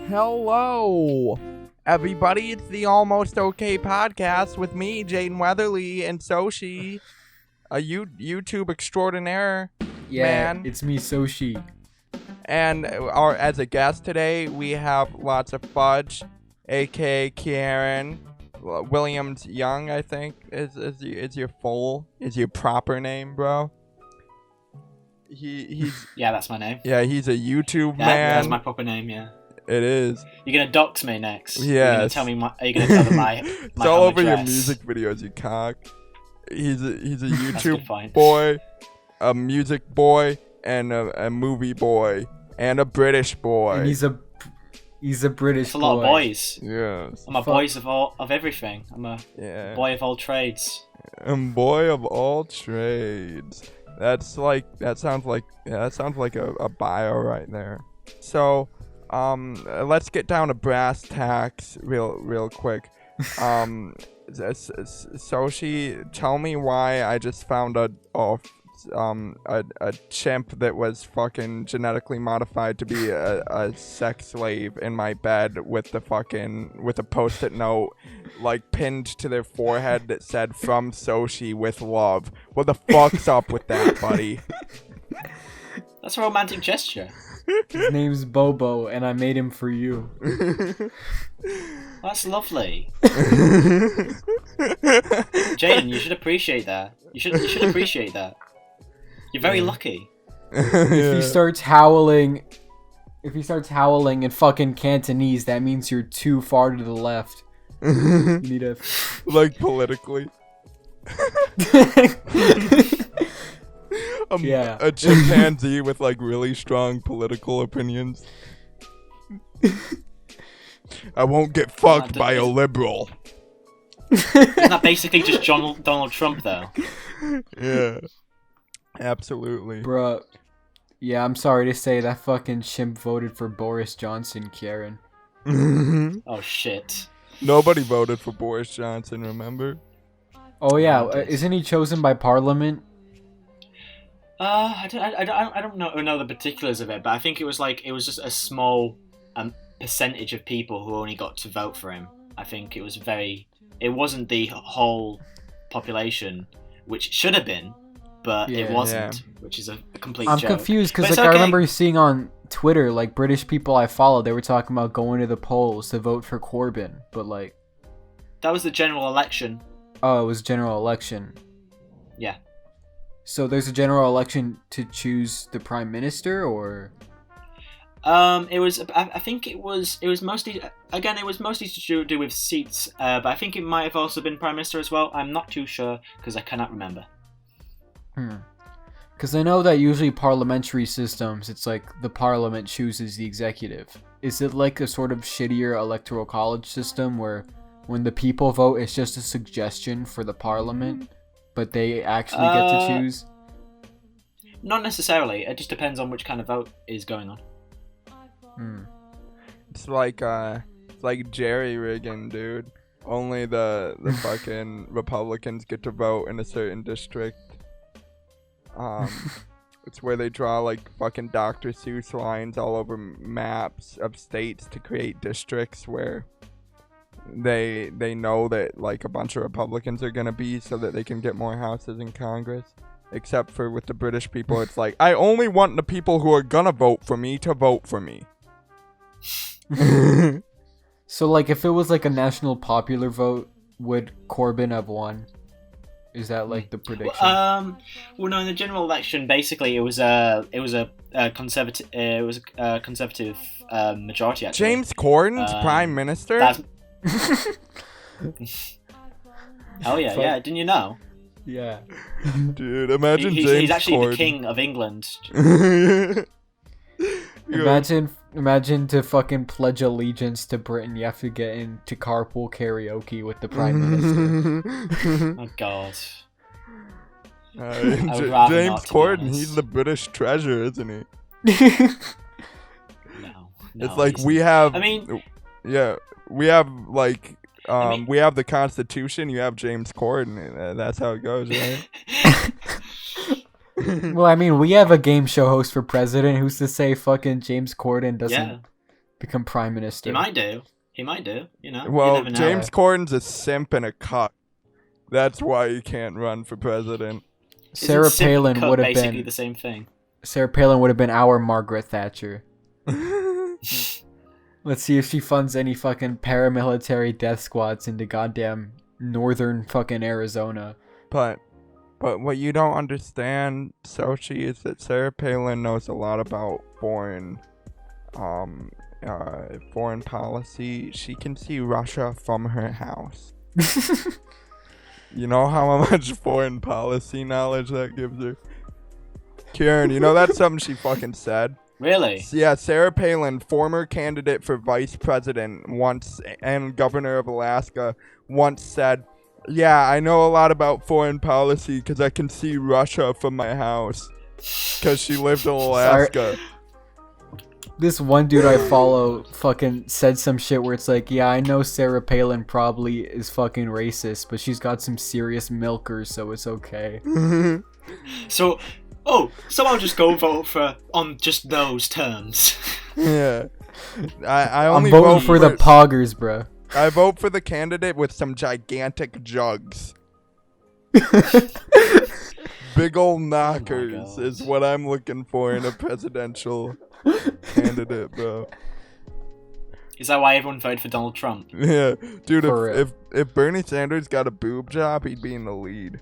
Hello, everybody. It's the Almost Okay podcast with me, Jaden Weatherly, and Soshi, a YouTube extraordinaire. Yeah, man. It's me, Soshi. And as a guest today, we have LotsOfFudge, aka Kieran Williams Young. I think is your proper name, bro. He's Yeah, that's my name. Yeah, he's a YouTube Yeah, man. that's my proper name. Yeah. It is. You're gonna dox me next. Yes. You're gonna tell me are you gonna tell them my It's all home over your address? music videos, you cock. He's a That's a YouTube good point. boy, a music boy, and a movie boy, and a British boy. And he's a British It's a boy. lot of boys. Yes. I'm a boys of everything. I'm a Yeah. boy of all trades. Boy of all trades. That sounds like a bio right there. So, let's get down to brass tacks real quick. Soshi, tell me why I just found a chimp that was fucking genetically modified to be a sex slave in my bed with a post-it note like pinned to their forehead that said "From Soshi with love." What the fuck's up with that, buddy? That's a romantic gesture. His name's Bobo, and I made him for you. That's lovely. Jaden, you should appreciate that. You should appreciate that. You're very lucky. If he starts howling in fucking Cantonese, that means you're too far to the left. You need a Like politically. Yeah. A chimpanzee with like really strong political opinions. I won't get fucked by a liberal. Isn't that basically just Donald Trump, though? Yeah. Absolutely. Bruh. Yeah, I'm sorry to say that fucking chimp voted for Boris Johnson, Karen. Oh shit. Nobody voted for Boris Johnson, remember? Oh yeah, isn't he chosen by Parliament? I don't know the particulars of it, but I think it was just a small percentage of people who only got to vote for him. I think it wasn't the whole population, which should have been, but it wasn't, which is a complete joke. I'm confused because okay. I remember seeing on Twitter, like, British people I follow, they were talking about going to the polls to vote for Corbyn, but like... That was the general election. Oh, it was general election. Yeah. So there's a general election to choose the prime minister, or? It was. I think it was mostly. Again, it was mostly to do with seats. But I think it might have also been prime minister as well. I'm not too sure because I cannot remember. Because I know that usually parliamentary systems, it's like the parliament chooses the executive. Is it like a sort of shittier electoral college system where when the people vote, it's just a suggestion for the parliament, but they actually get to choose? Not necessarily. It just depends on which kind of vote is going on. It's like jerry-rigging, dude. Only the fucking Republicans get to vote in a certain district. It's where they draw like fucking Dr. Seuss lines all over maps of states to create districts where they know that like a bunch of Republicans are gonna be, so that they can get more houses in Congress. Except for with the British people, it's like, I only want the people who are gonna vote for me to vote for me. So like if it was like a national popular vote, would Corbyn have won? Is that like the prediction? Well, no. In the general election, basically, it was a conservative majority. Actually, James Corden's prime minister. Hell yeah, yeah! Didn't you know? Yeah. Dude, imagine he's actually Corden. the king of England. Imagine to fucking pledge allegiance to Britain, you have to get into carpool karaoke with the prime minister. Oh god. James Corden, he's the British treasure, isn't he? No, it's like we have. I mean, yeah, we have like. We have the Constitution. You have James Corden. That's how it goes, right? Well, I mean, we have a game show host for president. Who's to say fucking James Corden doesn't become prime minister. He might do. You know. Well, you never know. James Corden's a simp and a cuck. That's why he can't run for president. Sarah Isn't simp and Palin cuck would have basically been. the same thing. Sarah Palin would have been our Margaret Thatcher. Let's see if she funds any fucking paramilitary death squads into goddamn northern fucking Arizona. But what you don't understand, Sochi, is that Sarah Palin knows a lot about foreign policy. She can see Russia from her house. You know how much foreign policy knowledge that gives her? Kieran, you know that's something she fucking said? Really? Yeah, Sarah Palin, former candidate for vice president once and governor of Alaska, once said, "Yeah, I know a lot about foreign policy because I can see Russia from my house." Because she lived in Alaska. This one dude I follow fucking said some shit where it's like, yeah, I know Sarah Palin probably is fucking racist, but she's got some serious milkers, so it's okay. So, so I'll just go vote for on just those terms. Yeah. I only I'm voting vote for the poggers, bro. I vote for the candidate with some gigantic jugs. Big ol' knockers is what I'm looking for in a presidential candidate, bro. Is that why everyone voted for Donald Trump? Yeah, dude. For If Bernie Sanders got a boob job, he'd be in the lead.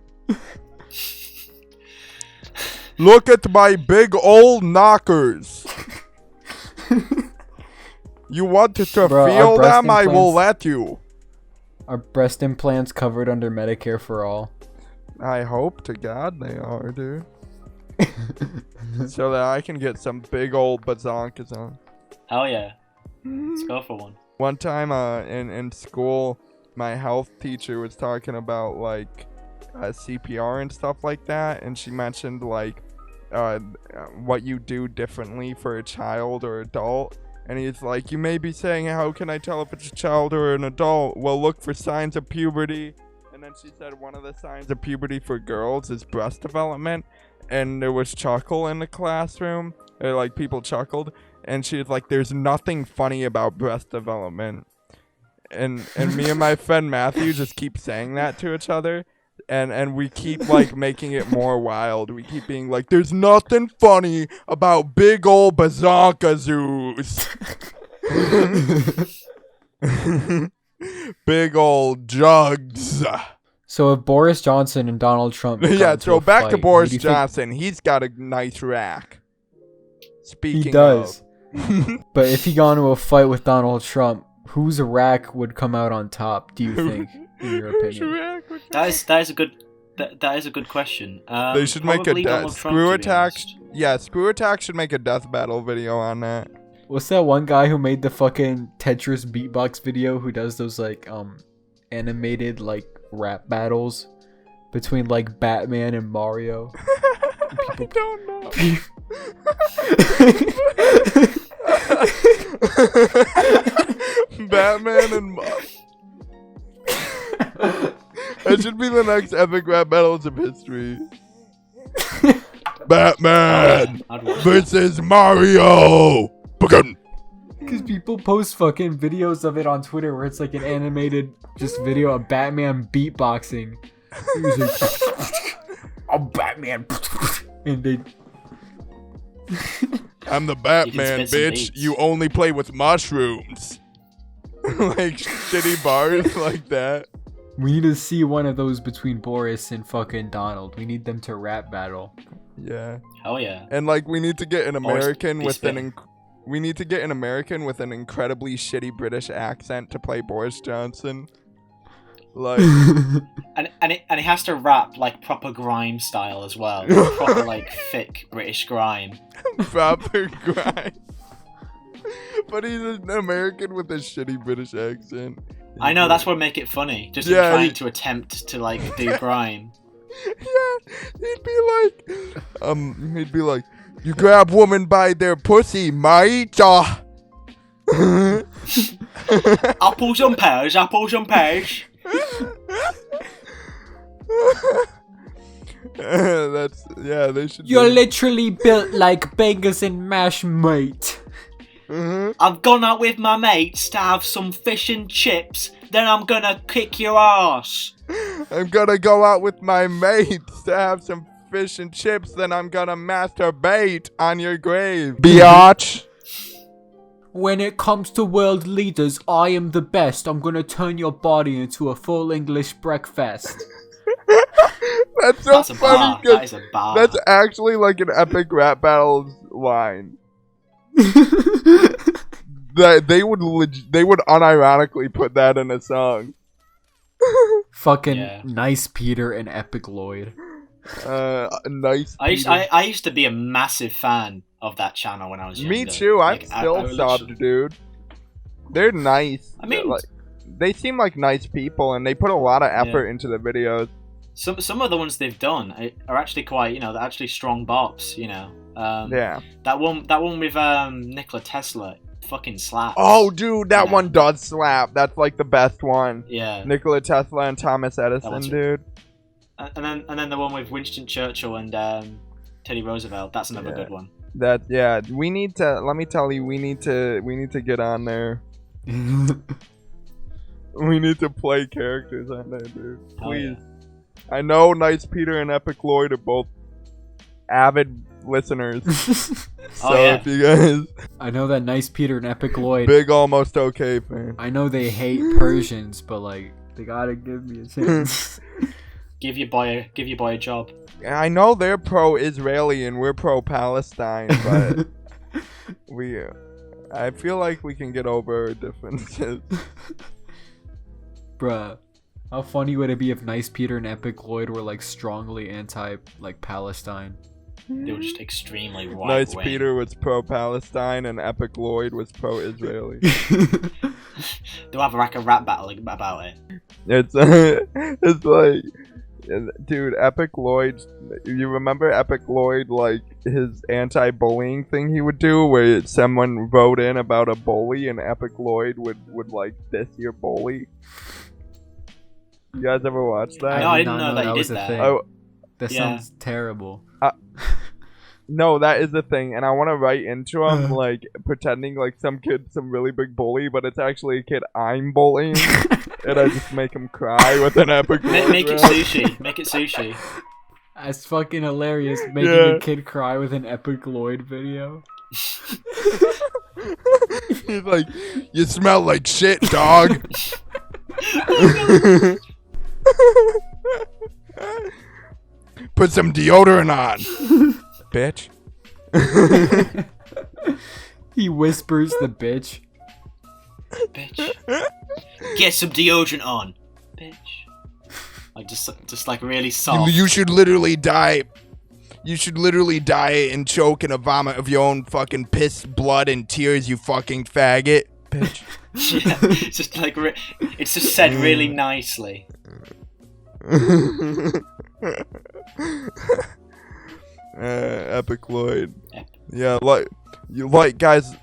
Look at my big old knockers. You want to Bro, feel breast them? I will implants- let you. Are breast implants covered under Medicare for all? I hope to God they are, dude. So that I can get some big old bazonkas on. Hell yeah. Let's go for one. One time in school, my health teacher was talking about like CPR and stuff like that, and she mentioned like what you do differently for a child or adult. And he's like, you may be saying, how can I tell if it's a child or an adult? Well, look for signs of puberty. And then she said one of the signs of puberty for girls is breast development. And there was chuckle in the classroom. Or like people chuckled. And she was like, there's nothing funny about breast development. And me and my friend Matthew just keep saying that to each other. And we keep like making it more wild. We keep being like, there's nothing funny about big old bazonka zoos. Big old jugs. So if Boris Johnson and Donald Trump Yeah, so back to Boris Johnson. Johnson. He's got a nice rack. Speaking He does. of. But if he got into a fight with Donald Trump, whose rack would come out on top, do you think, in your opinion? That is a good question. They should make a probably death Donald Trump, Screw to be Attack. honest. Yeah, Screw Attack should make a death battle video on that. What's that one guy who made the fucking Tetris beatbox video who does those like animated like rap battles between like Batman and Mario? I don't know. Batman and that should be the next epic rap battles of history. Batman I'd watch that. versus Mario. Begin. Because people post fucking videos of it on Twitter where it's like an animated just video of Batman beatboxing. He's like, I'm Batman. And they... I'm the Batman, spit some bitch. beats. You only play with mushrooms. Like shitty bars like that. We need to see one of those between Boris and fucking Donald. We need them to rap battle. Yeah. Hell yeah. And like we need to get an Boris American be with spitting. we need to get an American with an incredibly shitty British accent to play Boris Johnson. Like And it has to rap like proper grime style as well. Like, proper like thick British grime. proper grind. But he's an American with a shitty British accent. I know, that's what make it funny. Just Yeah, trying he- to attempt to like do grime. Yeah, he'd be like, you grab woman by their pussy, mate. Apples and pears, apples and pears. They should. You're do- literally built like bangers and mash, mate. I've gone out with my mates to have some fish and chips, then I'm gonna kick your ass. I'm gonna go out with my mates to have some fish and chips, then I'm gonna masturbate on your grave. Biatch. When it comes to world leaders, I am the best. I'm gonna turn your body into a full English breakfast. That's so That's a funny. bar. 'Cause That is a bar. that's actually like an epic rap battles line. That they would unironically put that in a song. Fucking Nice Peter and epiclloyd. Nice. I used to be a massive fan of that channel when I was younger. Me too. I'm Like, still I subbed, dude. They're nice. I mean, like, they seem like nice people, and they put a lot of effort into the videos. some of the ones they've done are actually quite, they're actually strong bops. Yeah. That one with Nikola Tesla fucking slaps. Oh, dude, that one does slap. That's like the best one. Yeah. Nikola Tesla and Thomas Edison, dude. And then the one with Winston Churchill and Teddy Roosevelt. That's another good one. We need to. Let me tell you, we need to get on there. We need to play characters on there, dude. Please. I know Nice Peter and epiclloyd are both avid listeners. So if you guys, I know that Nice Peter and epiclloyd, big almost okay fan. I know they hate Persians, but like they gotta give me a chance. Give your boy a job. I know they're pro-Israeli and we're pro-Palestine, but I feel like we can get over our differences. Bruh, how funny would it be if Nice Peter and epiclloyd were like strongly anti like Palestine? They were just extremely right. Nice Peter was pro-Palestine and epiclloyd was pro-Israeli. They'll have like a rap battle about it. It's like, dude, epiclloyd. You remember epiclloyd, like his anti-bullying thing he would do, where someone wrote in about a bully and epiclloyd would like diss your bully. You guys ever watch that? No, I didn't know that he did that. That sounds terrible. No, that is the thing, and I want to write into him like pretending like some really big bully, but it's actually a kid I'm bullying, and I just make him cry with an epiclloyd. Make it sushi. Make it sushi. That's fucking hilarious. Making a kid cry with an epiclloyd video. He's like, "You smell like shit, dog." Put some deodorant on, bitch. He whispers the bitch. Bitch. Get some deodorant on, bitch. Like just like really soft. You should literally die. You should literally die and choke in a vomit of your own fucking piss, blood, and tears. You fucking faggot, bitch. Yeah, it's just like it's just said really nicely. Epiclloyd. Yeah, like guys,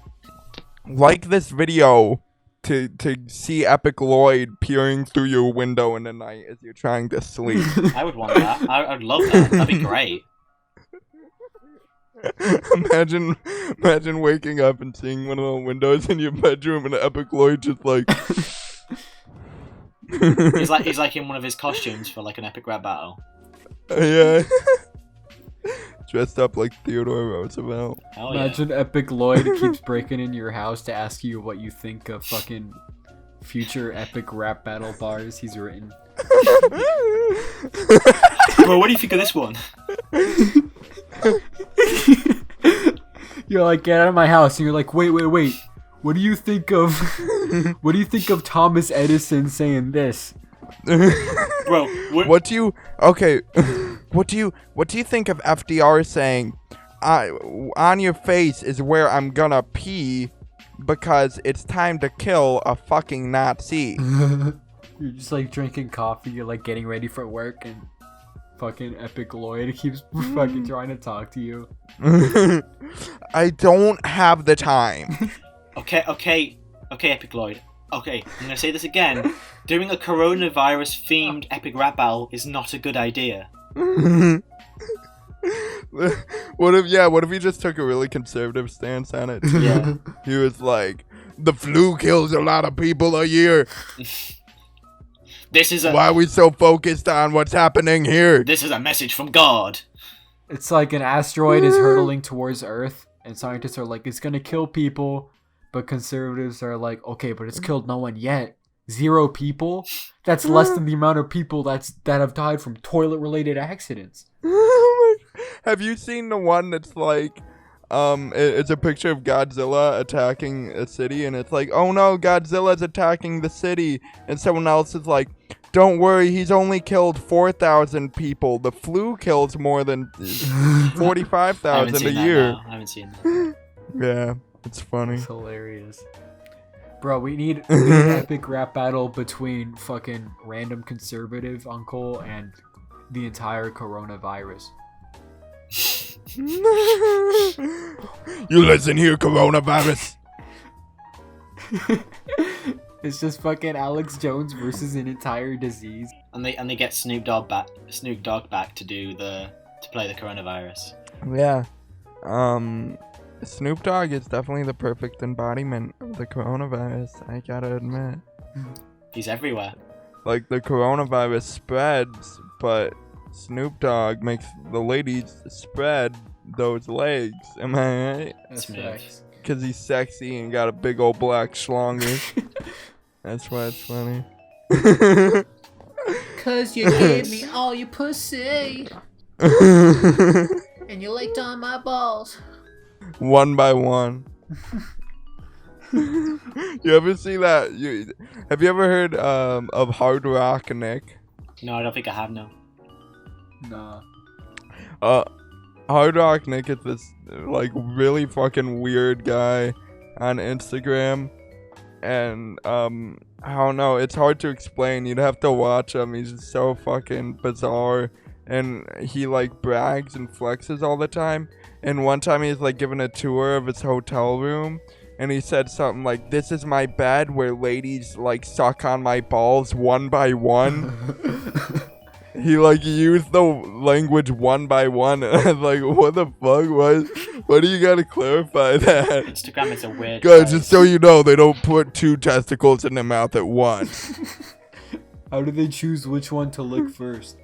like this video to see epiclloyd peering through your window in the night as you're trying to sleep. I would want that. I'd love that. That'd be great. Imagine waking up and seeing one of the windows in your bedroom and epiclloyd just like. He's like in one of his costumes for like an epic rap battle. Yeah. Dressed up like Theodore Roosevelt. Hell Imagine epiclloyd keeps breaking in your house to ask you what you think of fucking future epic rap battle bars he's written. Bro, what do you think of this one? You're like, get out of my house, and you're like, wait. What do you think of Thomas Edison saying this? Bro, what do you think of FDR saying, on your face is where I'm gonna pee because it's time to kill a fucking Nazi. You're just like drinking coffee, you're like getting ready for work, and fucking epiclloyd keeps fucking trying to talk to you. I don't have the time. Okay, epiclloyd. Okay, I'm gonna say this again. Doing a coronavirus-themed epic rap battle is not a good idea. What if he just took a really conservative stance on it? Yeah. He was like, the flu kills a lot of people a year. This is Why are we so focused on what's happening here? This is a message from God. It's like an asteroid is hurtling towards Earth, and scientists are like, it's gonna kill people, but conservatives are like, okay, but it's killed no one yet. 0 people? That's less than the amount of people that have died from toilet-related accidents. Have you seen the one that's like, it's a picture of Godzilla attacking a city, and it's like, oh no, Godzilla's attacking the city, and someone else is like, don't worry, he's only killed 4,000 people. The flu kills more than 45,000 a year. I haven't seen that. Yeah, it's funny. It's hilarious. Bro, we need an epic rap battle between fucking random conservative uncle and the entire coronavirus. You listen here, coronavirus. It's just fucking Alex Jones versus an entire disease. And they get Snoop Dogg back to play the coronavirus. Yeah. Snoop Dogg is definitely the perfect embodiment of the coronavirus, I gotta admit. He's everywhere. Like, the coronavirus spreads, but Snoop Dogg makes the ladies spread those legs. Am I right? That's Smooth. facts. Because he's sexy and got a big old black schlonger. That's why it's funny. Cause you gave me all your pussy and you licked on my balls. One by one. You ever see that? Have you ever heard of Hard Rock Nick? No, I don't think I have, no. Nah. Hard Rock Nick is this like really fucking weird guy on Instagram, and I don't know, it's hard to explain. You'd have to watch him. He's just so fucking bizarre, and he like brags and flexes all the time. And one time he's like giving a tour of his hotel room, and he said something like, "This is my bed where ladies like suck on my balls one by one." He like used the language one by one, and I was like, what the fuck? Why do you gotta clarify that? Instagram is a weird Guys, place. just so you know, they don't put 2 testicles in their mouth at once. How do they choose which one to lick first?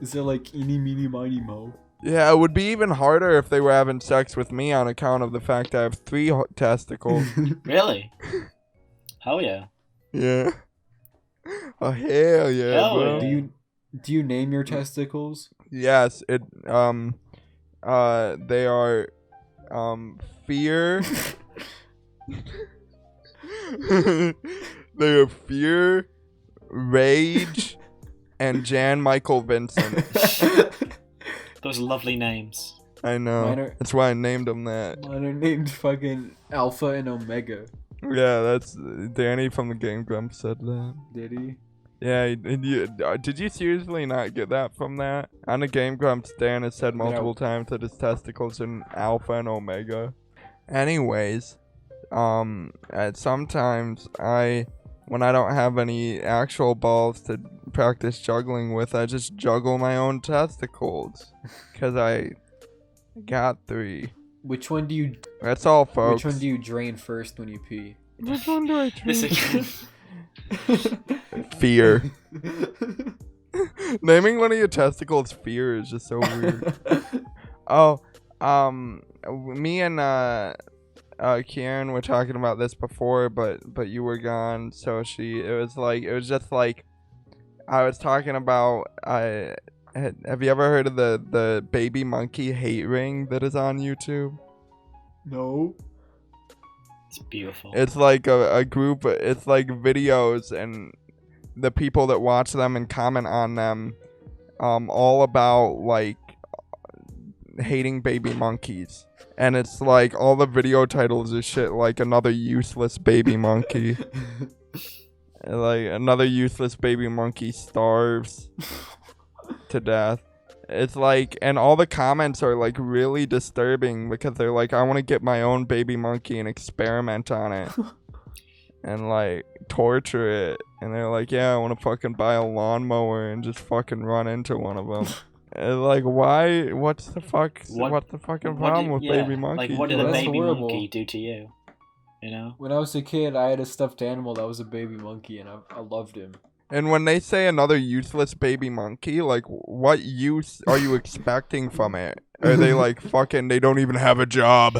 Is it like eeny, meeny, miny, mo? Yeah, it would be even harder if they were having sex with me on account of the fact I have 3 testicles. Really? Hell yeah. Yeah. Oh, hell yeah, Hell bro. yeah. Do you name your testicles? Yes, they are, fear. They are fear, rage, and Jan Michael Vincent. Those lovely names. I know. That's why I named them that. Mine are named fucking Alpha and Omega. Yeah, that's Danny from the Game Grumps said that. Did he? Yeah, did you seriously not get that from that? On the Game Grumps, Dan has said multiple times that his testicles are Alpha and Omega. Anyways, sometimes when I don't have any actual balls to practice juggling with, I just juggle my own testicles. Because I got 3. Which one do you... That's all, folks. Which one do you drain first when you pee? Which one do I This drain? again. Fear. Naming one of your testicles fear is just so weird. Oh, me and Kieran were talking about this before, but you were gone, so it was just like I was talking about. Have you ever heard of the baby monkey hate ring that is on YouTube? No. It's beautiful. It's like a group. It's like videos, and the people that watch them and comment on them, all about like hating baby monkeys. And it's like all the video titles are shit like another useless baby monkey. Like another useless baby monkey starves to death. It's like, and all the comments are like really disturbing because they're like, I want to get my own baby monkey and experiment on it and like torture it. And they're like, yeah, I want to fucking buy a lawnmower and just fucking run into one of them. Like, why? What's the fuck? What- What's the fucking What problem did- with yeah, baby monkeys? Like, what did Well, a that's baby horrible. monkey do to you? You know? When I was a kid, I had a stuffed animal that was a baby monkey, and I loved him. And when they say another useless baby monkey, like, what use are you expecting from it? Are they like fucking? They don't even have a job.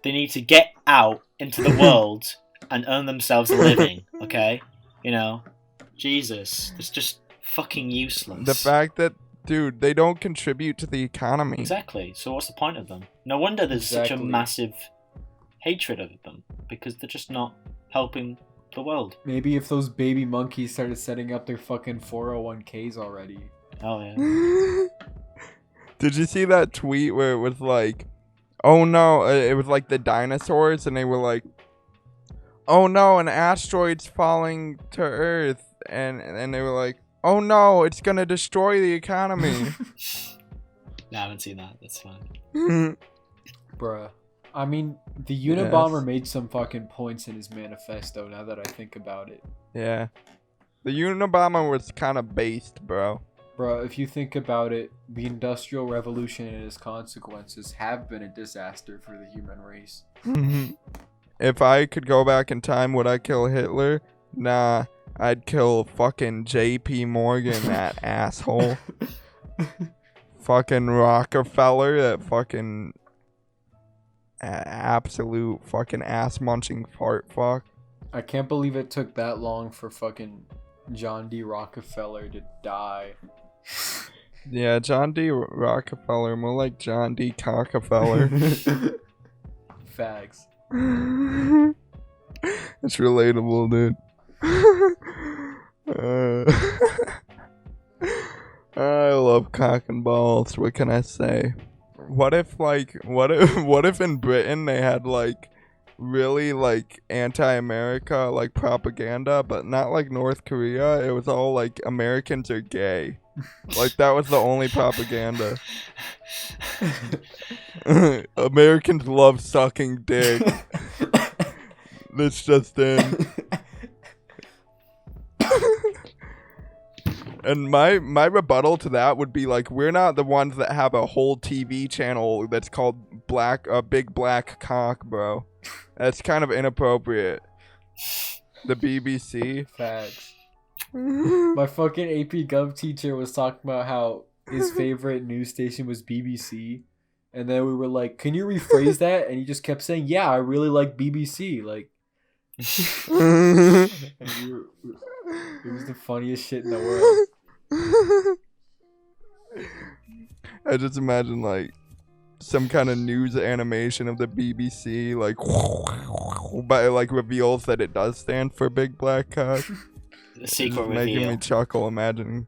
They need to get out into the world and earn themselves a living, okay? You know? Jesus. It's just fucking useless. The fact that, dude, they don't contribute to the economy. Exactly. So what's the point of them? No wonder there's such a Exactly. massive hatred of them, because they're just not helping the world. Maybe if those baby monkeys started setting up their fucking 401ks already. Oh, yeah. Did you see that tweet where it was like, oh no, it was like the dinosaurs, and they were like, oh no, an asteroid's falling to Earth, and they were like, oh no, it's gonna destroy the economy. No, I haven't seen that. That's fine. Bruh. I mean, the Unabomber made some fucking points in his manifesto, now that I think about it. Yeah. The Unabomber was kind of based, bro. Bruh, if you think about it, the Industrial Revolution and its consequences have been a disaster for the human race. If I could go back in time, would I kill Hitler? Nah, I'd kill fucking J.P. Morgan, that asshole. Fucking Rockefeller, that fucking absolute fucking ass-munching fart fuck. I can't believe it took that long for fucking John D. Rockefeller to die. Yeah, John D. Rockefeller, more like John D. Cockefeller. Facts. It's relatable, dude. I love cock and balls. What can I say? What if in Britain they had like really like anti-America like propaganda, but not like North Korea? It was all like Americans are gay. Like that was the only propaganda. Americans love sucking dick. That's just in. And my rebuttal to that would be like, we're not the ones that have a whole TV channel that's called Big Black Cock, bro. That's kind of inappropriate. The BBC. Facts. My fucking AP Gov teacher was talking about how his favorite news station was BBC. And then we were like, can you rephrase that? And he just kept saying, yeah, I really like BBC. Like, and it was the funniest shit in the world. I just imagine like some kind of news animation of the BBC, like, but it like reveals that it does stand for Big Black Cock. The secret It's making reveal. me chuckle imagining.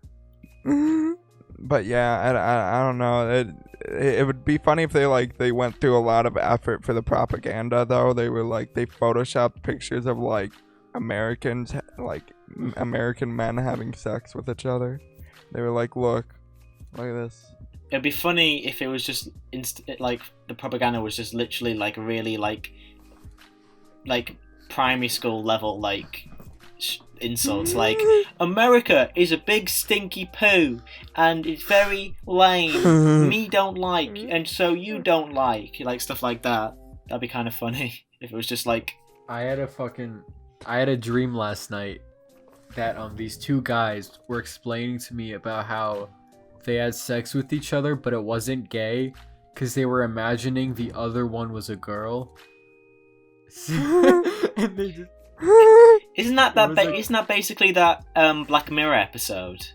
But yeah, I don't know. It would be funny if they went through a lot of effort for the propaganda though. They were like they photoshopped pictures of like Americans, like American men having sex with each other. They were like, look at this. It'd be funny if it was just like the propaganda was just literally like really like primary school level like insults like America is a big stinky poo and it's very lame. Me don't like and so you don't like stuff like that. That'd be kind of funny if it was just like I had a dream last night that these two guys were explaining to me about how they had sex with each other, but it wasn't gay because they were imagining the other one was a girl. And they just isn't that basically that Black Mirror episode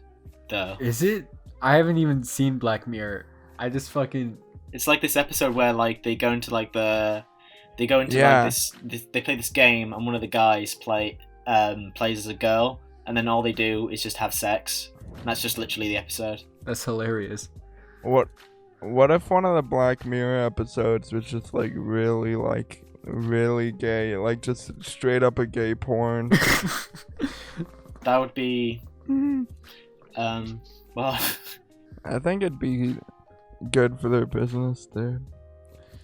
though? Is it? I haven't even seen Black Mirror. I just fucking. It's like this episode where like they go into like they play this game and one of the guys plays as a girl and then all they do is just have sex. And that's just literally the episode. That's hilarious. What if one of the Black Mirror episodes was just like really gay, like just straight up a gay porn? That would be well I think it'd be good for their business, dude.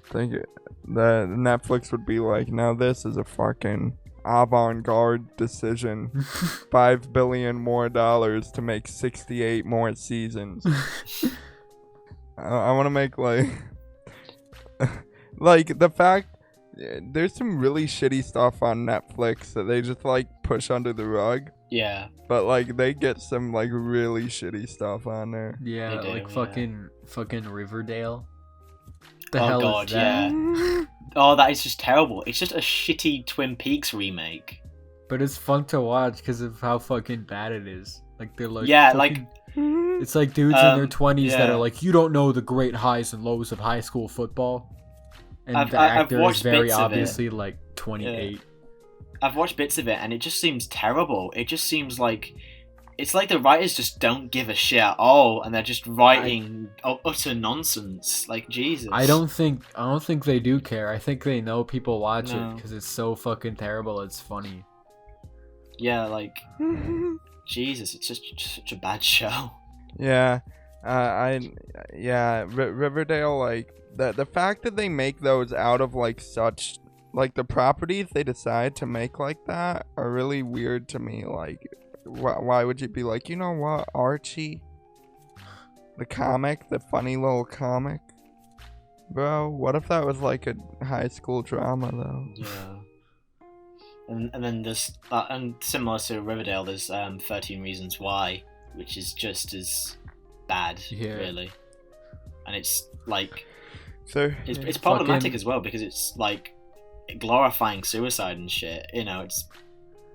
I think that Netflix would be like, now this is a fucking avant-garde decision. $5 billion more to make 68 more seasons. I want to make like like the fact there's some really shitty stuff on Netflix that they just like push under the rug. Yeah. But like they get some like really shitty stuff on there. Yeah, They do, like yeah. fucking Riverdale. The Oh hell god, is that? yeah. Oh, that is just terrible. It's just a shitty Twin Peaks remake. But it's fun to watch because of how fucking bad it is. Like they're like Yeah, fucking- it's like dudes in their 20s that yeah. are like, you don't know the great highs and lows of high school football. And I've the actor is watched very bits of it. obviously like 28. I've watched bits of it and it just seems terrible. It just seems like it's like the writers just don't give a shit at all, and they're just writing utter nonsense. Like Jesus. I don't think they do care. I think they know people watch it No. because it's so fucking terrible. It's funny. Yeah, like Jesus, it's just such a bad show. Yeah, Riverdale, like the fact that they make those out of like such like the properties they decide to make like that are really weird to me. Like, why would you be like, you know what, Archie, the comic, the funny little comic, bro? What if that was like a high school drama though? Yeah. And then there's and similar to Riverdale, there's 13 Reasons Why, which is just as bad, Yeah. really. And it's like So it's problematic fucking- as well because it's like glorifying suicide and shit. You know, it's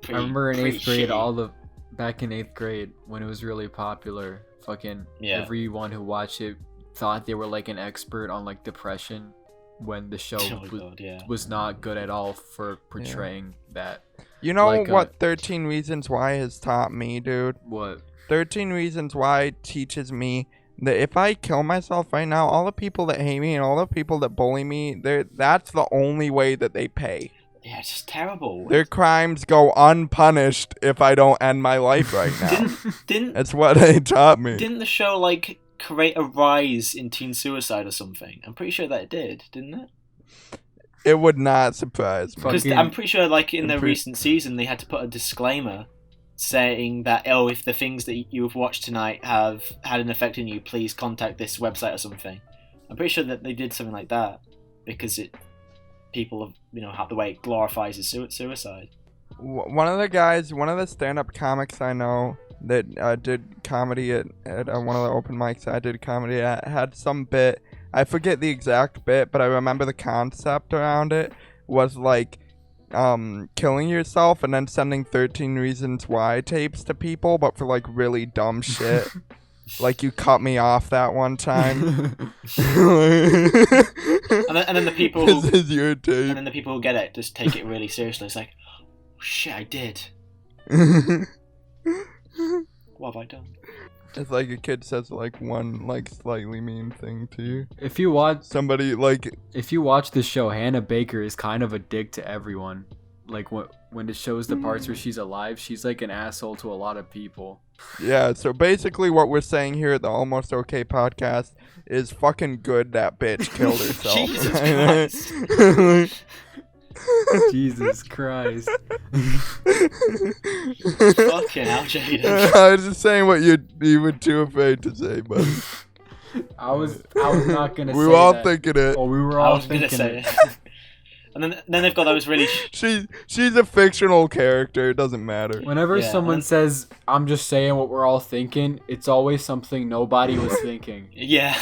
pretty. I remember in pretty 8th grade, shitty. back in 8th grade when it was really popular, fucking Yeah. everyone who watched it thought they were like an expert on like depression when the show Oh god, yeah. was not good at all for portraying that. you know like, what 13 Reasons Why has taught me, dude? What? 13 Reasons Why teaches me that if I kill myself right now, all the people that hate me and all the people that bully me, that's the only way that they pay. Yeah, it's just terrible. Their crimes go unpunished if I don't end my life right now. Didn't That's what they taught me. didn't the show like create a rise in teen suicide or something? I'm pretty sure that it did, didn't it? It would not surprise me. Because Fucking- I'm pretty sure, like in the I'm pre- recent season, they had to put a disclaimer saying that, oh, if the things that you've watched tonight have had an effect on you, please contact this website or something. I'm pretty sure that they did something like that because people have, how the way it glorifies is suicide. One of the stand-up comics I know that did comedy at one of the open mics I did comedy at had some bit. I forget the exact bit, but I remember the concept around it was like killing yourself and then sending 13 Reasons Why tapes to people, but for like really dumb shit. Like, you cut me off that one time. And then the people This who, is your tape. and then the people who get it just take it really seriously. It's like, oh, shit, I did. What have I done? It's like a kid says like one like slightly mean thing to you. If you watch Somebody like the show, Hannah Baker is kind of a dick to everyone. Like when it shows the parts where she's alive, she's like an asshole to a lot of people. yeah, so basically what we're saying here at the Almost Okay podcast is fucking good that bitch killed herself. Jesus Christ. Jesus Christ. Fucking hell, Jaden. I was just saying what you were too afraid to say, but I was not gonna say we were all that. thinking it. Oh, we were I all was gonna thinking say it. it. And then they've got those really. She's a fictional character. It doesn't matter. Whenever Yeah, someone and- says, I'm just saying what we're all thinking, it's always something nobody was thinking. Yeah.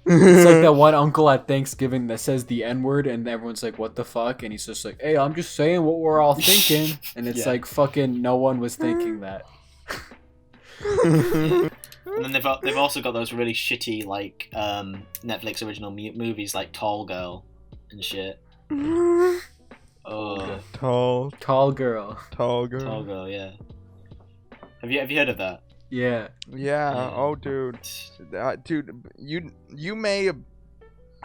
It's like that one uncle at Thanksgiving that says the N-word and everyone's like, what the fuck? And he's just like, hey, I'm just saying what we're all thinking. And it's Yeah. like, fucking no one was thinking that. And then they've also got those really shitty like Netflix original movies like Tall Girl and shit. Oh, Tall Tall girl. girl. Tall Girl, yeah. Have you heard of that? Yeah. Yeah. Oh, dude. Dude, you may have.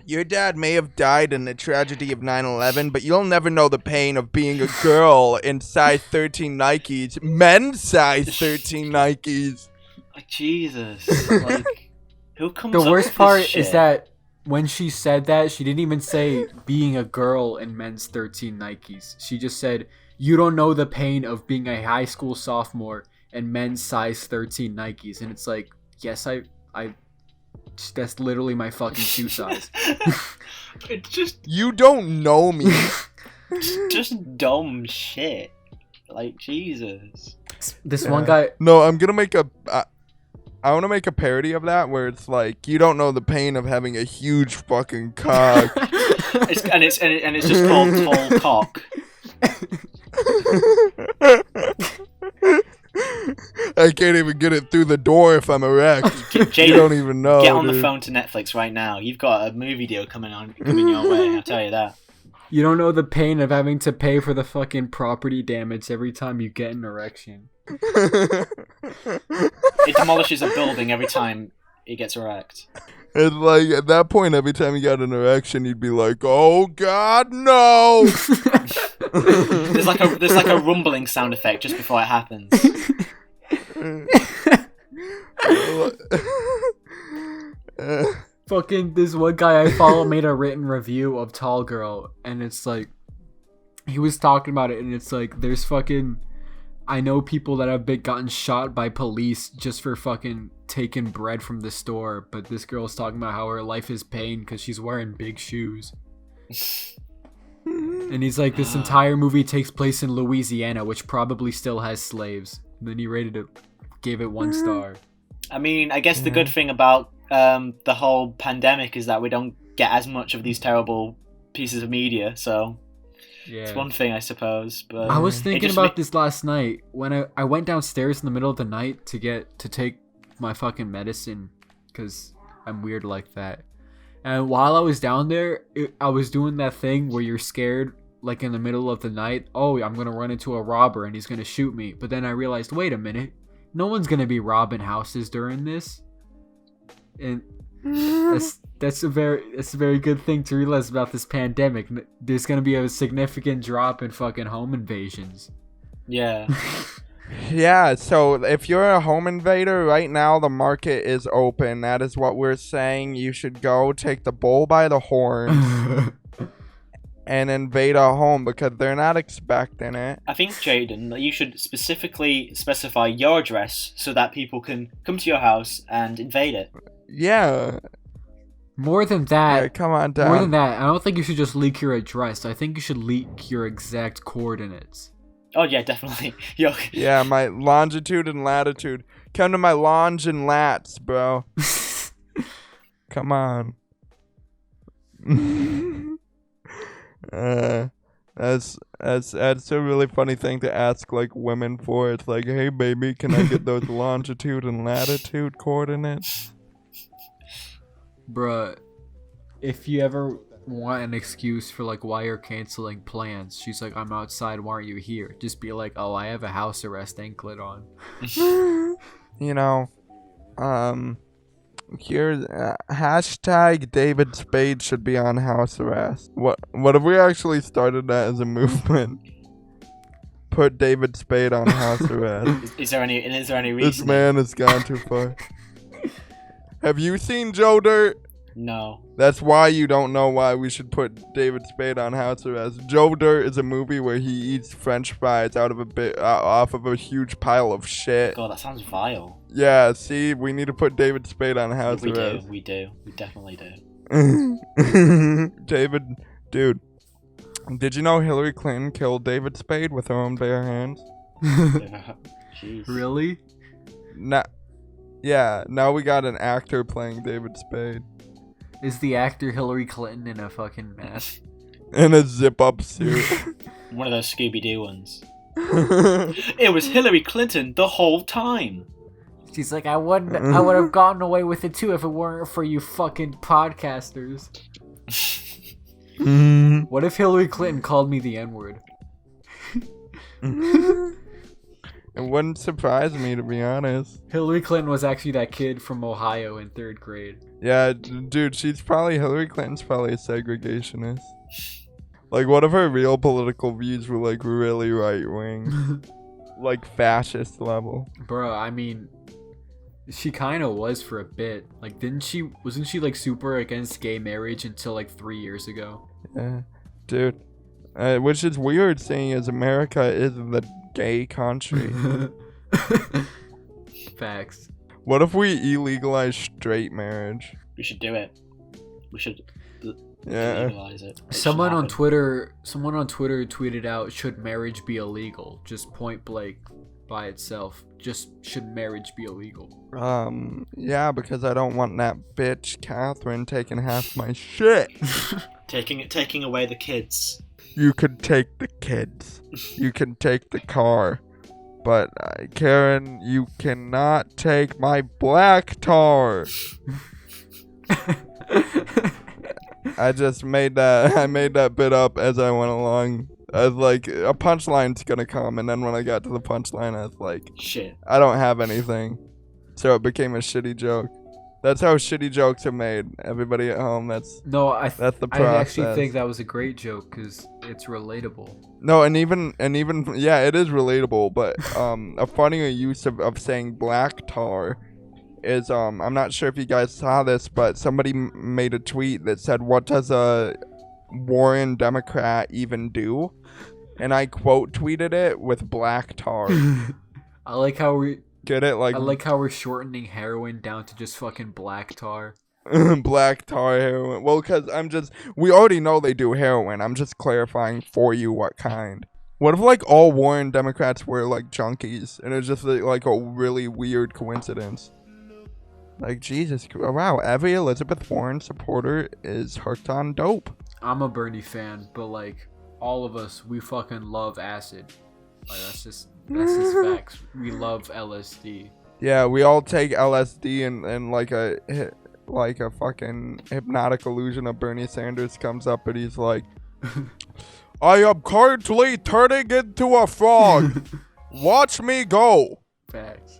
Your dad may have died in the tragedy of 9/11, but you'll never know the pain of being a girl in size 13 Nikes, men's size 13 Nikes. Like Jesus, like who comes The up worst with this part shit? is that when she said that, she didn't even say being a girl in men's 13 Nikes. She just said, you don't know the pain of being a high school sophomore in men's size 13 Nikes. And it's like, yes, I that's literally my fucking shoe size. It's just You don't know me. just dumb shit. Like, Jesus. This one guy, No, I'm gonna make I want to make a parody of that where it's like, you don't know the pain of having a huge fucking cock. It's just called tall cock. I can't even get it through the door if I'm erect. Jaden, You don't even know. get on the dude. phone to Netflix right now. You've got a movie deal coming your way. I'll tell you that. you don't know the pain of having to pay for the fucking property damage every time you get an erection. It demolishes a building every time it gets erect. It's like, at that point, every time you got an erection, you'd be like, oh God, no! There's like a rumbling sound effect just before it happens. Fucking this one guy I follow made a written review of Tall Girl, and it's like, he was talking about it, and it's like, there's fucking, I know people that have gotten shot by police just for fucking taking bread from the store, but this girl's talking about how her life is pain because she's wearing big shoes. And he's like, this entire movie takes place in Louisiana, which probably still has slaves. And then he gave it 1 star. I mean, I guess the good thing about the whole pandemic is that we don't get as much of these terrible pieces of media, so Yeah. it's one thing, I suppose. But I was thinking just about this last night when I went downstairs in the middle of the night to take my fucking medicine because I'm weird like that. And while I was down there, I was doing that thing where you're scared, like in the middle of the night. Oh, I'm gonna run into a robber and he's gonna shoot me. But then I realized, wait a minute, no one's gonna be robbing houses during this. And that's a very good thing to realize about this pandemic. There's gonna be a significant drop in fucking home invasions. yeah. Yeah, so if you're a home invader, right now the market is open. That is what we're saying. You should go take the bull by the horn and invade a home because they're not expecting it. I think, Jaden, that you should specifically specify your address so that people can come to your house and invade it. Yeah. More than that, Yeah, come on more than down. that, I don't think you should just leak your address. I think you should leak your exact coordinates. Oh yeah, definitely. Yo, Yeah, my longitude and latitude. Come to my longe and lats, bro. Come on. That's a really funny thing to ask like women for. It's like, hey baby, can I get those longitude and latitude coordinates? Bruh, if you ever want an excuse for like why you're canceling plans, she's like, I'm outside, why aren't you here? Just be like, oh, I have a house arrest anklet on. You know, here's hashtag David Spade should be on house arrest. What if we actually started that as a movement? Put David Spade on house arrest. is there any This reason? man has gone too far. Have you seen Joe Dirt? No. That's why you don't know why we should put David Spade on house arrest. Joe Dirt is a movie where he eats French fries off of a huge pile of shit. God, that sounds vile. Yeah, see, we need to put David Spade on house arrest. We definitely do. David, dude, did you know Hillary Clinton killed David Spade with her own bare hands? Jeez. Really? Yeah, now we got an actor playing David Spade. Is the actor Hillary Clinton in a fucking mask? In a zip-up suit. One of those Scooby-Doo ones. It was Hillary Clinton the whole time. She's like, I would have gotten away with it too if it weren't for you fucking podcasters. What if Hillary Clinton called me the N-word? It wouldn't surprise me, to be honest. Hillary Clinton was actually that kid from Ohio in 3rd grade. Yeah, dude, Hillary Clinton's probably a segregationist. Like, what if her real political views were, like, really right-wing? Like, fascist level. Bro, I mean, She kind of was for a bit. Like, wasn't she like super against gay marriage until like 3 years ago? Yeah, dude. Which is weird, seeing as America is the gay country. Facts. What if we illegalize straight marriage? We should do it. We should Yeah. legalize it. Someone on Twitter tweeted out, "Should marriage be illegal?" Just point blank, by itself. Just should marriage be illegal? Yeah, because I don't want that bitch Catherine taking half my shit. taking away the kids. You can take the kids. You can take the car. But, Karen, you cannot take my black tar. I made that bit up as I went along. I was like, a punchline's gonna come, and then when I got to the punchline, I was like, shit, I don't have anything. So it became a shitty joke. That's how shitty jokes are made. Everybody at home, that's the process. I actually think that was a great joke because it's relatable. No, and even yeah, it is relatable. But a funnier use of saying black tar is I'm not sure if you guys saw this, but somebody made a tweet that said, "What does a Warren Democrat even do?" And I quote tweeted it with black tar. I like how we get it. Like, I like how we're shortening heroin down to just fucking black tar. Black tar heroin. Well, because we already know they do heroin. I'm just clarifying for you what kind. What if like all Warren Democrats were like junkies, and it's just like a really weird coincidence? Like, Jesus, wow, every Elizabeth Warren supporter is hooked on dope. I'm a Bernie fan, but like all of us, we fucking love acid. Like that's just facts. We love LSD. Yeah, we all take LSD and like a fucking hypnotic illusion of Bernie Sanders comes up and he's like, "I am currently turning into a frog. Watch me go. Facts.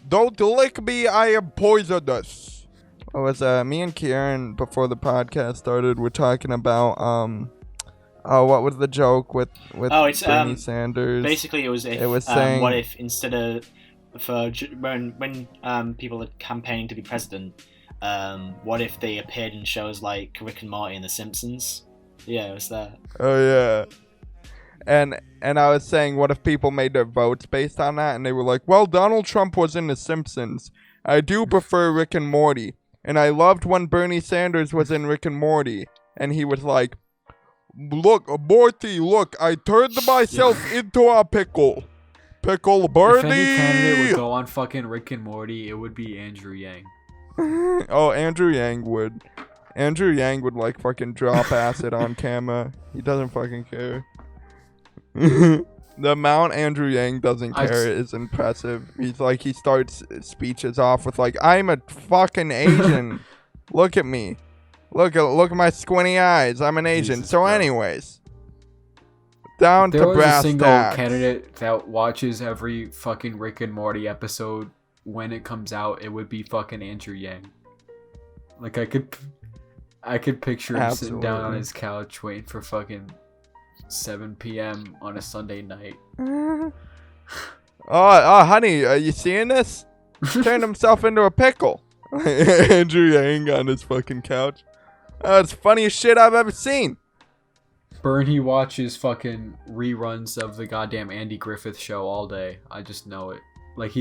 Don't lick me, I am poisonous." It was me and Kieran before the podcast started. We're talking about what was the joke with Bernie Sanders? Basically, it was saying, what if instead of when people are campaigning to be president, what if they appeared in shows like Rick and Morty and The Simpsons? Yeah, it was that. Oh yeah. And I was saying, what if people made their votes based on that? And they were like, well, Donald Trump was in The Simpsons. I do prefer Rick and Morty. And I loved when Bernie Sanders was in Rick and Morty. And he was like, look, Morty, look, I turned myself into a pickle. Pickle Bernie. If any candidate would go on fucking Rick and Morty, it would be Andrew Yang. Oh, Andrew Yang would. Andrew Yang would like fucking drop acid on camera. He doesn't fucking care. The amount Andrew Yang doesn't care is impressive. He's like, he starts speeches off with like, I'm a fucking Asian. Look at me. Look at my squinty eyes. I'm an Asian. Jesus so Christ. Anyways, down to brass tacks. There was a single candidate that watches every fucking Rick and Morty episode when it comes out, it would be fucking Andrew Yang. Like I could picture him sitting down on his couch waiting for fucking 7 p.m. on a Sunday night. Oh, honey, are you seeing this? Turned himself into a pickle. Andrew Yang on his fucking couch. It's the funniest shit I've ever seen. Bernie watches fucking reruns of the goddamn Andy Griffith Show all day. I just know it. Like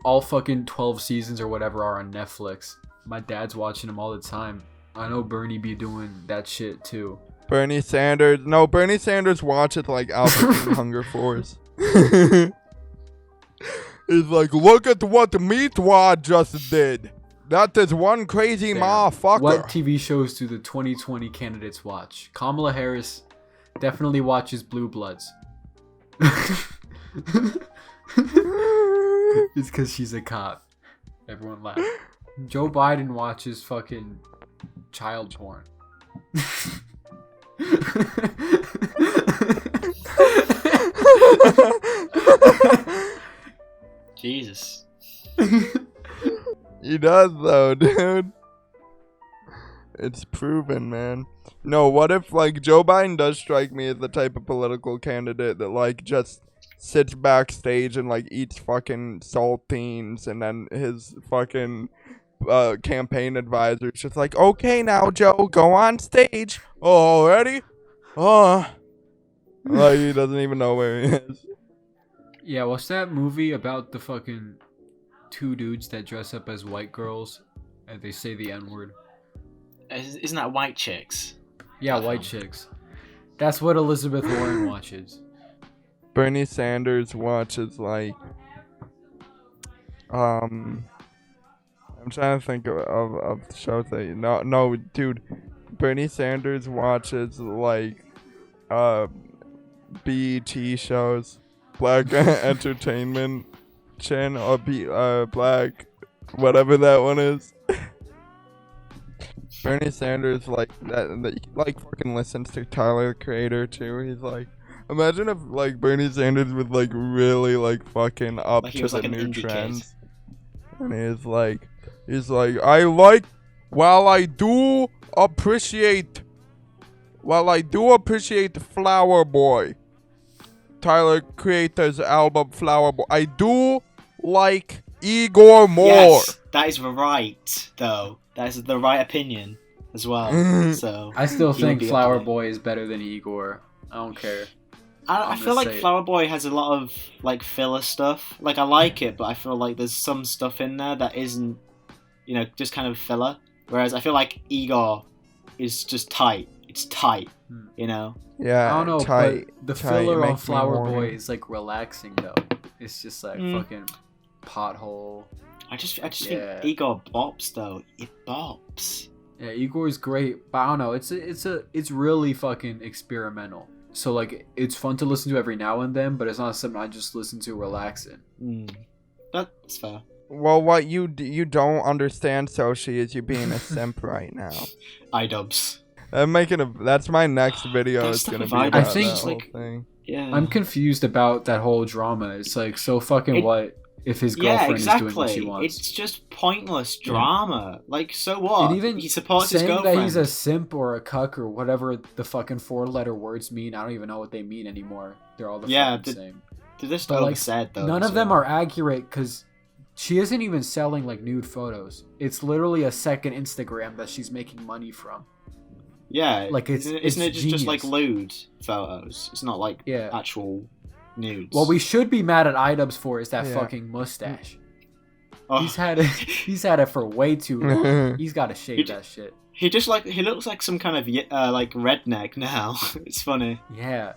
all fucking 12 seasons or whatever are on Netflix. My dad's watching them all the time. I know Bernie be doing that shit too. Bernie Sanders watches like Albert and Hunger Force. He's like, look at what Meatwad just did. That is one crazy motherfucker. What TV shows do the 2020 candidates watch? Kamala Harris definitely watches Blue Bloods. It's because she's a cop. Everyone laugh. Joe Biden watches fucking child porn. Jesus. He does though, dude. It's proven, man. No, what if like Joe Biden does strike me as the type of political candidate that like just sits backstage and like eats fucking saltines, and then his fucking campaign advisor is just like, okay, now Joe, go on stage. Oh, ready? Like he doesn't even know where he is. Yeah, what's that movie about the fucking two dudes that dress up as white girls and they say the N-word? Isn't that White Chicks? Yeah, That white film. chicks. That's what Elizabeth Warren watches. Bernie Sanders watches like I'm trying to think of shows that no dude, Bernie Sanders watches like BET shows, Black Entertainment Channel, Black whatever that one is. Bernie Sanders like like fucking listens to Tyler the Creator too. He's like, imagine if like Bernie Sanders was like really like fucking up Like he to was the like an new indie kid. trends, and he's like I like while I do appreciate Flower Boy, Tyler Creator's album Flower Boy, I do like Igor more. Yes, that is right, though. That is the right opinion as well. So I still he would think be up Flower there. Boy is better than Igor. I don't care. I I'm feel gonna like say it. Flower Boy has a lot of like filler stuff. Like I like it, but I feel like there's some stuff in there that isn't, just kind of filler. Whereas I feel like Igor is just tight. It's tight, Yeah, I don't know, tight, but the tight, filler on makes me Flower horny. Boy is like relaxing though. It's just like fucking pothole. I just Yeah. think Igor bops though. It bops. Yeah, Igor's great, but I don't know. It's really fucking experimental. So like it's fun to listen to every now and then, but it's not something I just listen to relaxing. That's fair. Well, what you don't understand, Soshi, is you being a simp right now. iDubbbz. That's my next video. That It's stuff gonna of be iDubbbz about I think- that whole like- thing. Yeah. I'm confused about that whole drama. It's like, so fucking It- what if his Yeah, girlfriend exactly. is doing what she wants? It's just pointless drama. Like, so what? And even he supports his saying girlfriend. that he's a simp or a cuck or whatever the fucking 4-letter words mean, I don't even know what they mean anymore. They're all the fucking same. They're just But like, oversaid though. none of so- them are accurate because she isn't even selling like nude photos. It's literally a second Instagram that she's making money from. Yeah, like, isn't it's it just like genius. lewd photos? It's not like Yeah. actual nudes. What we should be mad at iDubbbz for is that Yeah. fucking mustache. Oh. He's had it for way too long. He's got to shave that shit. He looks like some kind of like redneck now. It's funny. Yeah.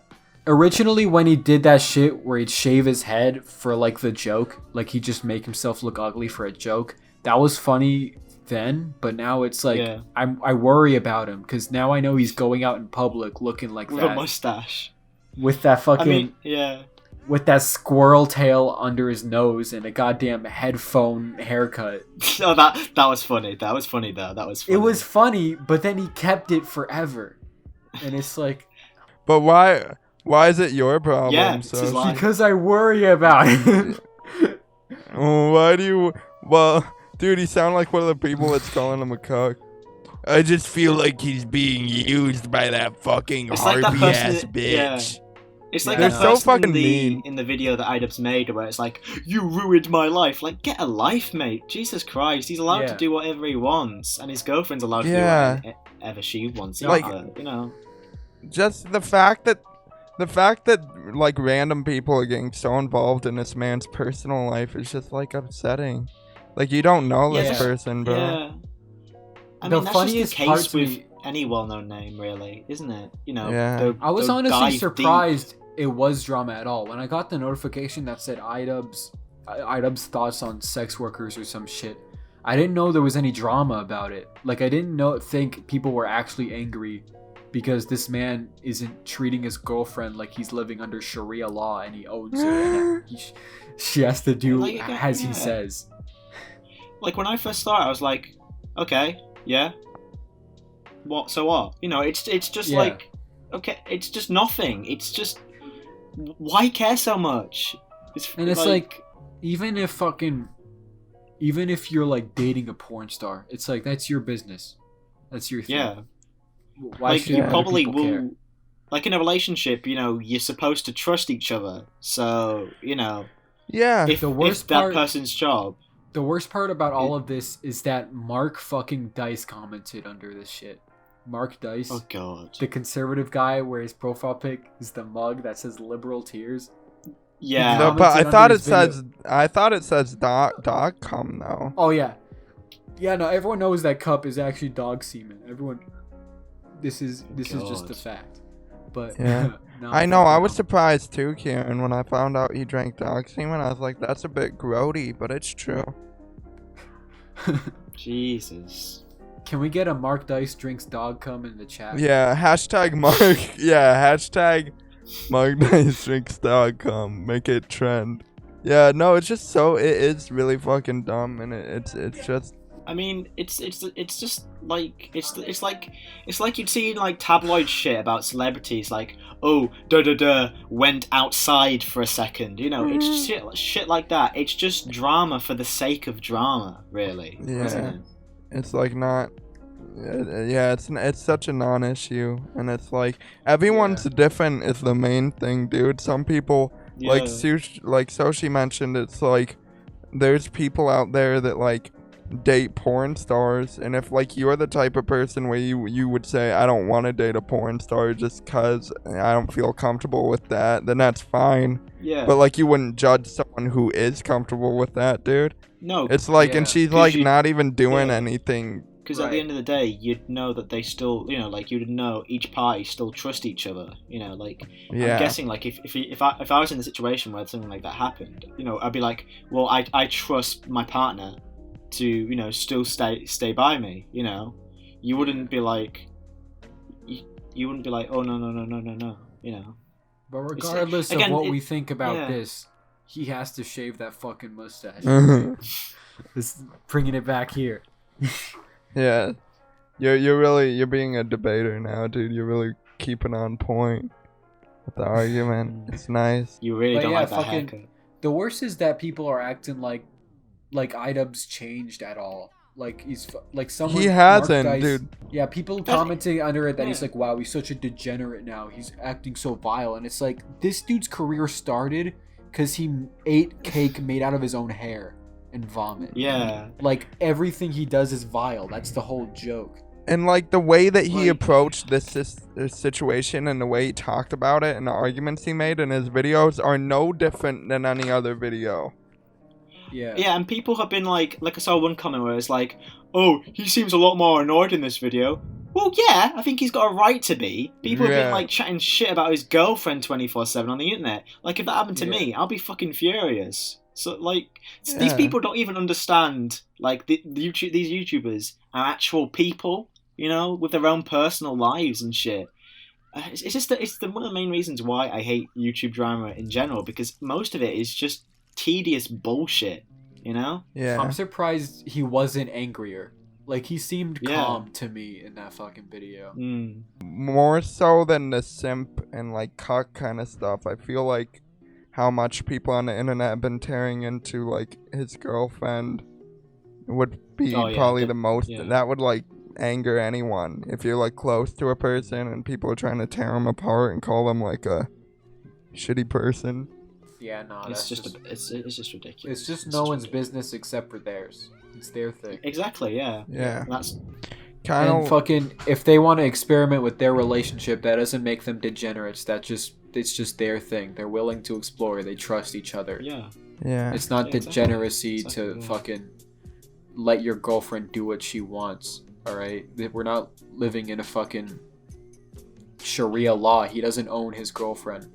Originally, when he did that shit where he'd shave his head for like the joke, like he'd just make himself look ugly for a joke, that was funny then. But now it's like Yeah. I worry about him because now I know he's going out in public looking like With that a mustache. with that fucking I mean, yeah. with that squirrel tail under his nose and a goddamn headphone haircut. Oh, that was funny. That was funny though. That was funny. It was funny, but then he kept it forever, and it's like. But why is it your problem? Yeah, it's his So life. Because I worry about him. why do you? Well, dude, you sound like one of the people that's calling him a cuck. I just feel like he's being used by that fucking It's like that harpy person ass that- bitch. yeah. It's like They're that so person fucking in the, mean. in the video that iDubbbz made where it's like, you ruined my life. Like, get a life, mate. Jesus Christ. He's allowed Yeah. to do whatever he wants. And his girlfriend's allowed to Yeah. do whatever she wants. Like- either, Just the fact that like random people are getting so involved in this man's personal life is just like upsetting. Like you don't know this Yeah. person, bro. Yeah. I The mean, that's funniest just the part case to with me- any well-known name, really, isn't it? Yeah. I was the honestly dive deep. surprised it was drama at all. When I got the notification that said iDubbbz thoughts on sex workers or some shit, I didn't know there was any drama about it. Like I didn't think people were actually angry because this man isn't treating his girlfriend like he's living under Sharia law and he owns it. And she has to do Like, as he yeah. says. Like, when I first started, I was like, okay, yeah. What? So what? It's just Yeah. like, okay, it's just nothing. It's just, why care so much? And it's like, even if you're like dating a porn star, it's like that's your business. That's your thing. yeah. Why Like, should you other probably people will, care? like in a relationship, you're supposed to trust each other. So Yeah. if The worst if that part- person's job, The worst part about all of this is that Mark fucking Dice commented under this shit. Mark Dice, oh god, the conservative guy, where his profile pic is the mug that says "liberal tears." yeah, No, but commented I thought under it his video. says dog cum though. Oh yeah, no. Everyone knows that cup is actually dog semen. Everyone, this is just God. a fact. But Yeah. no, I know. I fucking was hell. surprised too, Kieran, when I found out he drank dog semen. I was like, that's a bit grody, but it's true. Jesus. Can we get a Mark Dice drinks dog cum in the chat? Yeah. Hashtag Mark. Yeah. Hashtag Mark Dice drinks dog cum. Make it trend. Yeah. No, it's just so. It is really fucking dumb, and it's just. I mean, it's just like it's like you'd see like tabloid shit about celebrities, like went outside for a second. It's shit like that. It's just drama for the sake of drama, really. Yeah. Isn't it? It's like not. Yeah, it's such a non-issue, and it's like everyone's different is the main thing, dude. Some people like Soshi mentioned, it's like there's people out there that like date porn stars, and if like you're the type of person where you would say I don't want to date a porn star just cause I don't feel comfortable with that, then that's fine. Yeah. But like you wouldn't judge someone who is comfortable with that, dude. No. It's like, and Yeah. she's 'Cause like you- not even doing yeah. anything. Because at the end of the day, you'd know that they still, like you'd know each party still trust each other. Like Yeah. I'm guessing, like if I was in the situation where something like that happened, I'd be like, well, I trust my partner to, still stay by me. You wouldn't be like, you wouldn't be like, oh no. But regardless again, of what we think about yeah. this, he has to shave that fucking mustache. Mhm. This bringing it back here. Yeah. You're being a debater now, dude. You're really keeping on point with the argument. It's nice. You really But don't yeah, like that fucking- haircut. The worst is that people are acting like Idub's changed at all. Like he's like someone. He Mark hasn't, Dice- dude. Yeah, people commenting under it that he's yeah. like, wow, he's such a degenerate now. He's acting so vile, and it's like this dude's career started because he ate cake made out of his own hair and vomit. Yeah. Like everything he does is vile. That's the whole joke. And like the way that he Like- approached this situation and the way he talked about it and the arguments he made in his videos are no different than any other video. Yeah. Yeah, and people have been like I saw one comment where it's like, oh, he seems a lot more annoyed in this video. Well, yeah, I think he's got a right to be. People have Yeah. been like chatting shit about his girlfriend 24/7 on the internet. Like, if that happened to me, I'll be fucking furious. So, like, these Yeah. people don't even understand, like, these YouTubers are actual people, with their own personal lives and shit. It's just one of the main reasons why I hate YouTube drama in general, because most of it is just tedious bullshit, Yeah. I'm surprised he wasn't angrier. Like he seemed Yeah. calm to me in that fucking video. Mm. More so than the simp and like cuck kind of stuff. I feel like how much people on the internet have been tearing into like his girlfriend would be Oh, yeah, probably the most. yeah. That would like anger anyone if you're like close to a person and people are trying to tear them apart and call them like a shitty person. Yeah, no, It's that's just it's just ridiculous. it's just It's no just one's ridiculous. business except for theirs. It's their thing. Exactly, yeah. Yeah. And that's Kind And of. fucking, if they want to experiment with their relationship, that doesn't make them degenerates. It's just their thing. They're willing to explore. They trust each other. yeah. Yeah. It's not Yeah, exactly. degeneracy Exactly, to yeah. fucking let your girlfriend do what she wants. All right, we're not living in a fucking Sharia law. He doesn't own his girlfriend.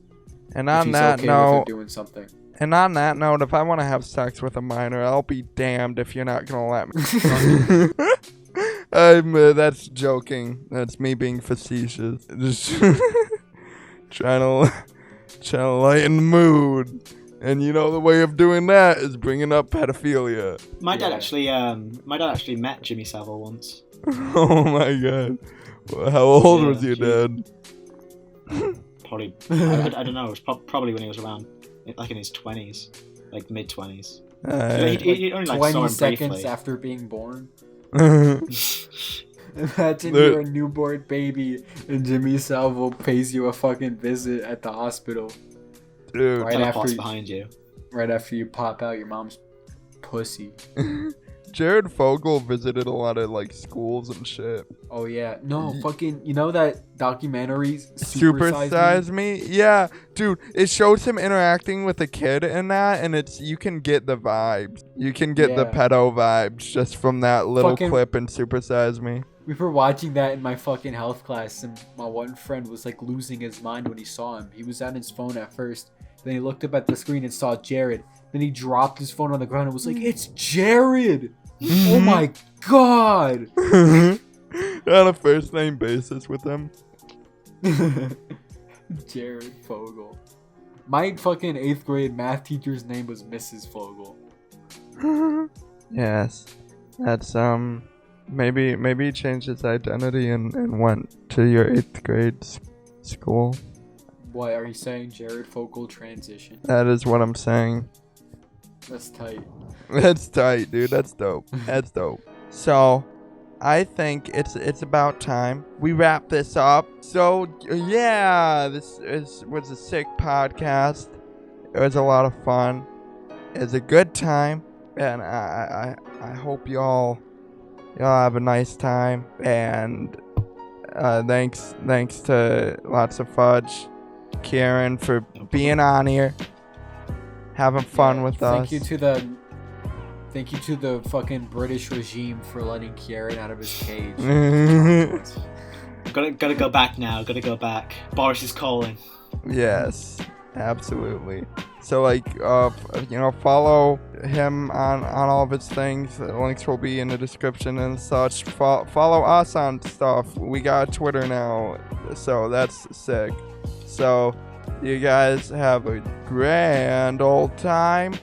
And If on he's that okay with her note, doing something. if I want to have sex with a minor, I'll be damned if you're not gonna let me. That's joking. That's me being facetious. Just trying to lighten the mood. And the way of doing that is bringing up pedophilia. My dad Yeah. actually met Jimmy Savile once. Oh my god. Well, how old Yeah, was your she- dad? Probably I don't know. It was probably when he was around like in his 20s, like mid 20s. He only like 20 saw him seconds briefly. after being born. Imagine There- you're a newborn baby and Jimmy Salvo pays you a fucking visit at the hospital Dude. Right Teleports after- behind you. right after you pop out your mom's pussy. Jared Fogle visited a lot of like schools and shit. Oh yeah, no fucking. You know that documentary Super Size Size Me? Yeah, dude. It shows him interacting with a kid in that, and you can get the vibes. You can get the Yeah. pedo vibes just from that little Fucking- clip in Super Size Me. We were watching that in my fucking health class, and my one friend was like losing his mind when he saw him. He was on his phone at first, then he looked up at the screen and saw Jared. Then he dropped his phone on the ground and was like, "It's Jared! Oh my god!" On a first name basis with him. Jared Fogle. My fucking 8th grade math teacher's name was Mrs. Fogle. Yes. That's maybe he changed his identity and went to your 8th grade school. What are you saying, Jared Fogle transition? That is what I'm saying. That's tight. That's tight, dude. That's dope. That's dope. So, I think it's about time we wrap this up. So, yeah, was a sick podcast. It was a lot of fun. It was a good time, and I hope y'all have a nice time. And thanks to Lots of Fudge, Kieran, for being on here, having fun with us. Thank you to the fucking British regime for letting Kieran out of his cage. Gotta go back now. Gotta go back. Boris is calling. Yes, absolutely. So follow him on all of his things. The links will be in the description and such. Follow us on stuff. We got Twitter now, so that's sick. So you guys have a grand old time.